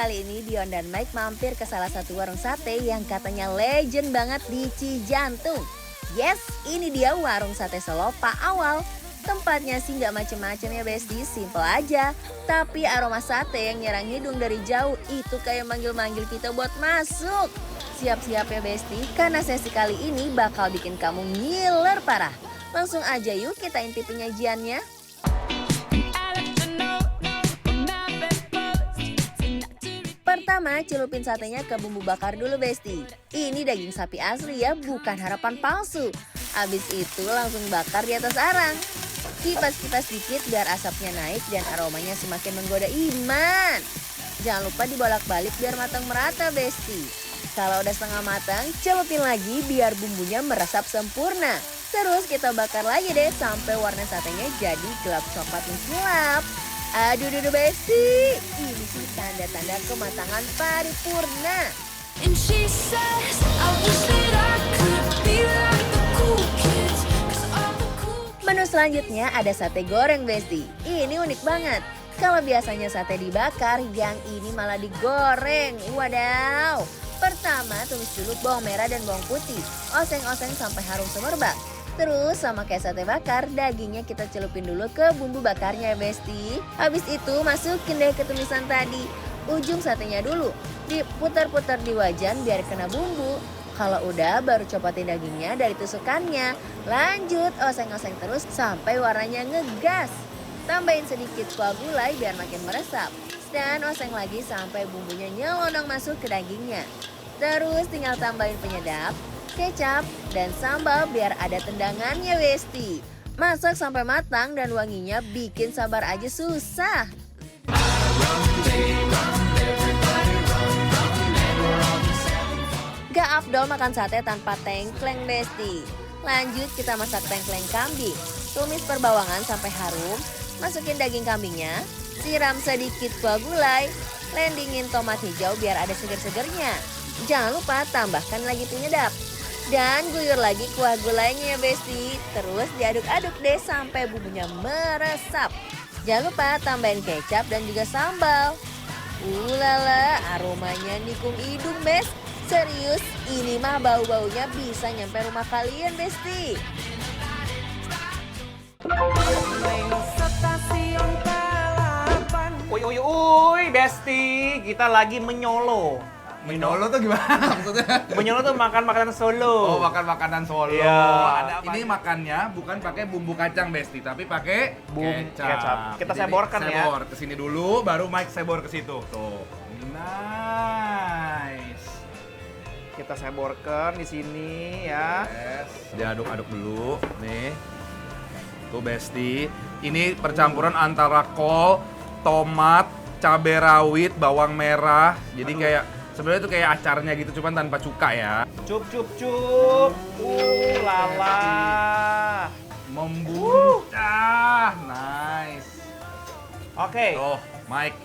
kali ini Dion dan Mike mampir ke salah satu warung sate yang katanya legend banget di Cijantung. Yes, ini dia warung sate Solo Pak Awal. Tempatnya sih nggak macem-macem ya Besti, simple aja. Tapi aroma sate yang nyerang hidung dari jauh itu kayak manggil-manggil kita buat masuk. Siap-siap ya Besti, karena sesi kali ini bakal bikin kamu ngiler parah. Langsung aja yuk kita intip penyajiannya. Pertama, celupin satenya ke bumbu bakar dulu Besti. Ini daging sapi asli ya, bukan harapan palsu. Abis itu langsung bakar di atas arang. Kipas-kipas dikit biar asapnya naik dan aromanya semakin menggoda iman. Jangan lupa dibolak-balik biar matang merata Besti. Kalau udah setengah matang, celupin lagi biar bumbunya meresap sempurna. Terus kita bakar lagi deh sampai warna satenya jadi gelap coklat mengkilap. Aduh Besti, ini sih tanda-tanda kematangan paripurna. Menu selanjutnya ada sate goreng Besti. Ini unik banget. Kalau biasanya sate dibakar, yang ini malah digoreng. Wadaw. Pertama tumis dulu bawang merah dan bawang putih. Oseng-oseng sampai harum semerbak. Terus sama kayak sate bakar, dagingnya kita celupin dulu ke bumbu bakarnya ya Besti. Habis itu masukin deh ke tumisan tadi. Ujung satenya dulu, diputar-putar di wajan biar kena bumbu. Kalau udah baru copotin dagingnya dari tusukannya. Lanjut oseng-oseng terus sampai warnanya ngegas. Tambahin sedikit kuah gulai biar makin meresap. Dan oseng lagi sampai bumbunya nyelonong masuk ke dagingnya. Terus tinggal tambahin penyedap, kecap, dan sambal biar ada tendangannya Besti. Masak sampai matang dan wanginya bikin sabar aja susah. Gak afdol makan sate tanpa tengkleng Besti. Lanjut kita masak tengkleng kambing. Tumis perbawangan sampai harum, masukin daging kambingnya, siram sedikit kuah gulai, landingin tomat hijau biar ada seger-segernya. Jangan lupa tambahkan lagi penyedap. Dan guyur lagi kuah gulainya ya Besti. Terus diaduk-aduk deh sampai bumbunya meresap. Jangan lupa tambahin kecap dan juga sambal. Ulala, aromanya nikung hidung Bes. Serius, ini mah bau-baunya bisa nyampe rumah kalian Besti. Uy, Besti, kita lagi menyolo. Menyolo tuh gimana maksudnya? Menyolo tuh makan makanan Solo. Oh, makan makanan Solo. Iya. Ini makannya bukan pakai bumbu kacang Besti, tapi pakai kecap. Kita Jadi, seborkan ya. Sebor ke sini dulu, baru Mike sebor ke situ. Tuh. Nice. Kita seborkan di sini ya. Yes. Diaduk-aduk dulu, nih. Tuh Besti. Ini percampuran antara kol, tomat, cabai rawit, bawang merah. Jadi kayak sebenarnya itu kayak acarnya gitu, cuman tanpa cuka ya. Cup. Lala. Membuncah. Nice. Oke. Tuh, Mike.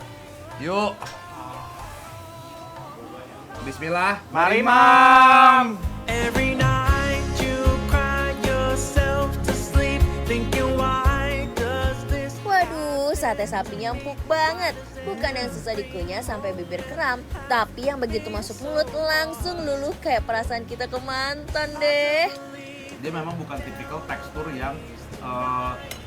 Yuk. Bismillah. Mari, Mam. Every night you cry yourself to sleep, thinking why does this? Waduh, sate sapinya empuk banget. Bukan yang susah dikunyah sampai bibir kram, tapi yang begitu masuk mulut langsung luluh kayak perasaan kita ke mantan deh. Dia memang bukan tipikal tekstur yang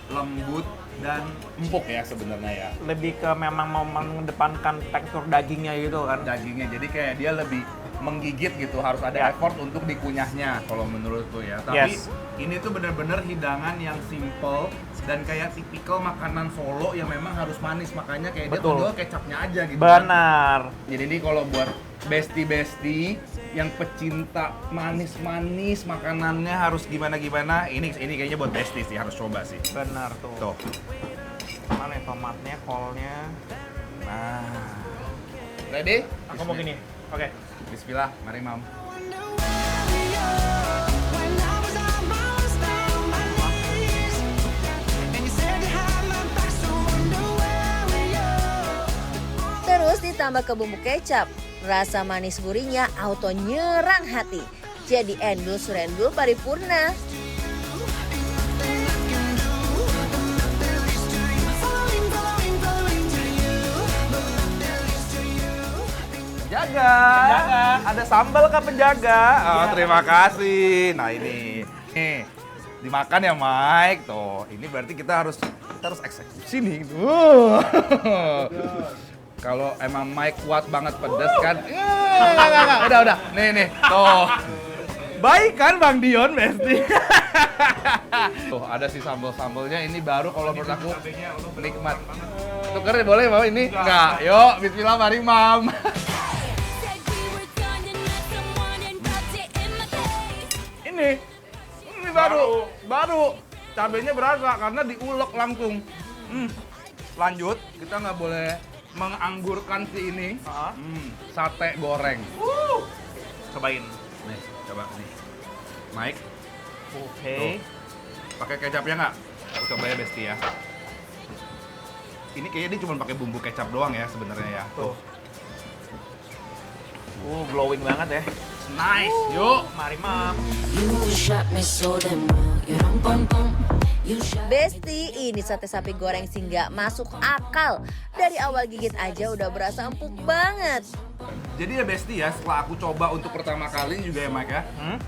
lembut dan empuk ya sebenarnya ya. Lebih ke memang mau mengedepankan tekstur dagingnya gitu kan. Dagingnya jadi kayak dia lebih menggigit gitu, harus ada effort untuk dikunyahnya kalau menurutku ya. Tapi Yes. ini tuh bener-bener hidangan yang simple dan kayak tipikal makanan Solo yang memang harus manis, makanya kayak dia Betul. tonjol kecapnya aja gitu. Kan. Benar. Jadi ini kalau buat besti-besti yang pecinta manis-manis makanannya harus gimana-gimana, ini kayaknya buat besti sih, harus coba sih. Benar tuh. Tuh. Mana ya tomatnya, kolnya. Nah. Ready? Aku mau gini. Oke. Bismillah, mari Mam. When I was on my worst on my knees, and you said you had my back, so wonder where we are. Terus ditambah ke bumbu kecap. Rasa manis gurihnya auto nyerang hati. Jadi endul surendul paripurna. Penjaga. Penjaga. Ada sambal kah penjaga? Oh, terima kasih. Nah, ini. Nih, dimakan ya, Mike. Tuh, ini berarti kita harus eksekusi nih. Kalau emang Mike kuat banget pedes kan? Enggak. Udah. Nih. Tuh. Baik kan Bang Dion, Besti? Tuh, ada si sambal-sambalnya. Ini baru kalau menurut aku nikmat. Tuker boleh mau ini? Enggak. Yuk, bismillah, mari, Mam. Ini baru. Cabenya berasa karena diulek langsung. Lanjut, kita nggak boleh menganggurkan si ini. Sate goreng. Cobain. Nih, coba nih. Mike, Oke. tuh. Pakai kecapnya nggak? Aku coba ya, Besti ya. Ini kayaknya dia cuma pakai bumbu kecap doang ya sebenarnya ya. Tuh. Glowing banget ya. Nice. Yuk. Mari, Mam. You shot me so damn well. You rum pum pum. You shot Besti, ini sate sapi goreng sih nggak masuk akal. Dari awal gigit aja udah berasa empuk banget. Jadi ya Besti ya, setelah aku coba untuk pertama kali juga ya Mike ya,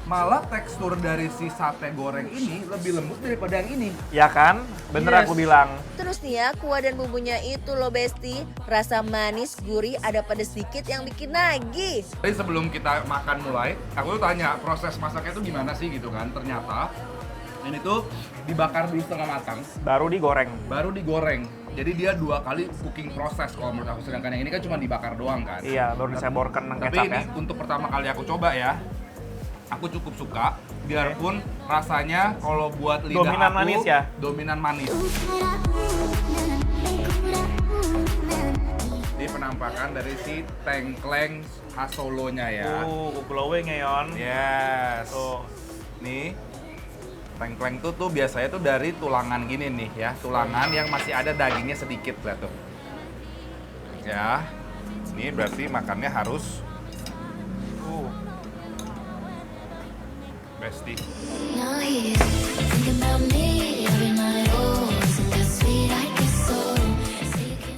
malah tekstur dari si sate goreng ini lebih lembut daripada yang ini. Ya kan? Bener Yes. aku bilang. Terus nih ya, kuah dan bumbunya itu loh Besti. Rasa manis, gurih, ada pedes sedikit yang bikin nagih. Tapi sebelum kita makan mulai, aku tuh tanya proses masaknya tuh gimana sih gitu kan. Ternyata ini tuh dibakar dulu setengah matang, Baru digoreng. baru digoreng. Jadi dia 2 kali cooking proses kalau menurut aku. Sedangkan yang ini kan cuma dibakar doang kan. Iya, baru diseborkan dengan Tapi kecap ini ya. untuk pertama kali aku coba ya, aku cukup suka. Biarpun rasanya kalau buat lidah Dominan aku, manis ya? Dominan manis. Ini penampakan dari si tengkleng khas Solonya ya. Glowing ya, Yon. Yes. Tuh. Nih, tengkleng tuh biasanya tuh dari tulangan gini nih ya. Tulangan yang masih ada dagingnya sedikit lah tuh. Ya, ini berarti makannya harus Besti. now here. Think about me every night. Oh, isn't that sweet? I guess so.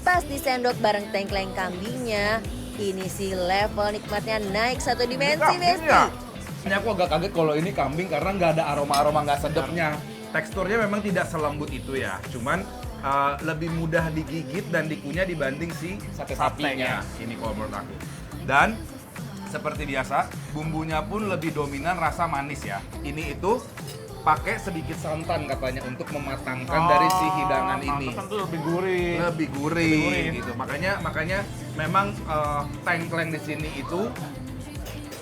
Pas disendok bareng tengkleng kambingnya, ini sih level nikmatnya naik satu dimensi Besti. Ini aku agak kaget kalau ini kambing karena nggak ada aroma-aroma nggak sedapnya. Teksturnya memang tidak selembut itu ya, cuman lebih mudah digigit dan dikunyah dibanding si sate sapinya. Ini kalau menurut aku. Dan seperti biasa, bumbunya pun lebih dominan rasa manis ya. Ini itu pakai sedikit santan katanya untuk mematangkan dari si hidangan ini. Pantesan tuh lebih gurih. Lebih gurih gitu. Makanya memang tengkleng di sini itu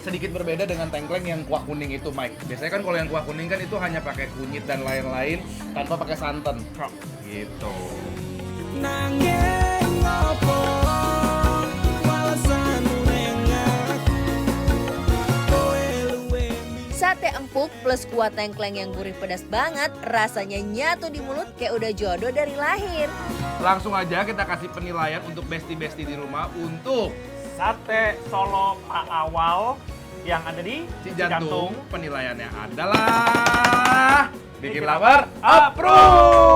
sedikit berbeda dengan tengkleng yang kuah kuning itu, Mike. Biasanya kan kalau yang kuah kuning kan itu hanya pakai kunyit dan lain-lain tanpa pakai santan. Gitu. Nanging apa walasanmu ning aku kowe luwih Sate empuk plus kuah tengkleng yang gurih pedas banget, rasanya nyatu di mulut kayak udah jodoh dari lahir. Langsung aja kita kasih penilaian untuk besti-besti di rumah untuk Sate Solo Pak Awal yang ada di Cijantung. Penilaiannya adalah bikin lapar approve.